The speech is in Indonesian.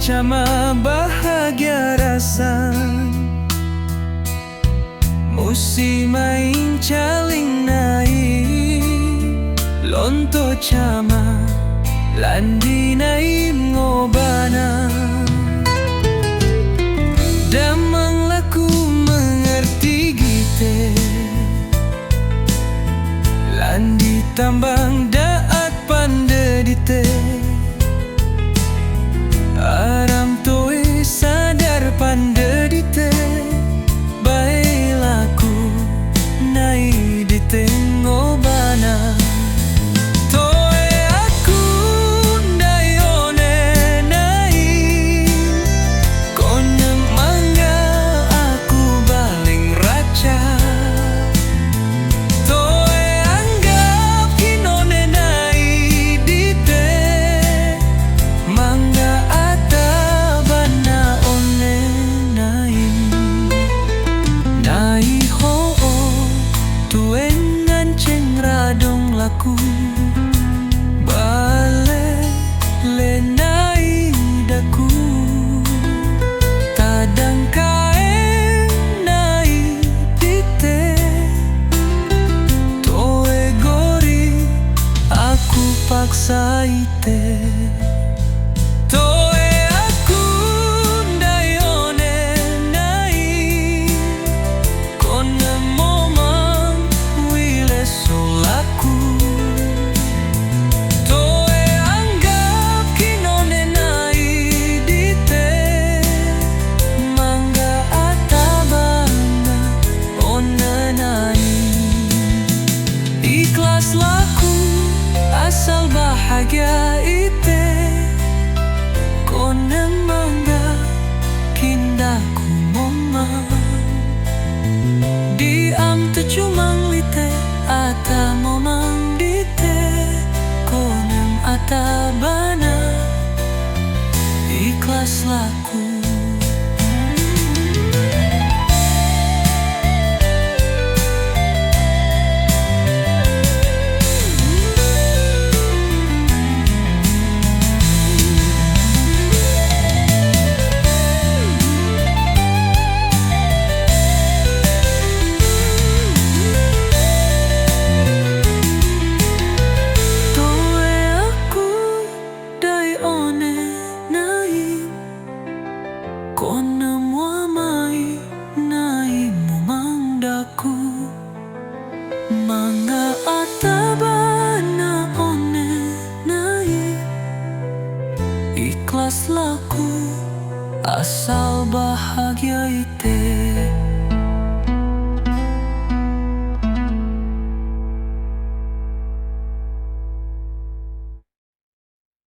cama bahagia rasa musi main caling naik lonto cama landi naim ngobana damang laku mengerti gite landi tambang daat pande dite aram toe sadar pande dite bae laku nai dite ngobana toe aku ndai one nai koneng mangga aku baling raca toe anggap kinone nai dite mangga atabana one nai nai ho tuen nganceng radong laku bale lenai daku tadang kae nai dite toe gori aku paksa ite toe aku ndai one nai kona momang wile solaku toe anggap kinone nai dite mangga atabana ona nai ikhlas laku asal bahagia ite kona mangga kindaku momang diam tecumang lite ata momang dite koneng atabana ikhlas laku toe aku dai one nai kona mua mai nai momang daku mangga atabana one nai ikhlas laku asal bahagia ite.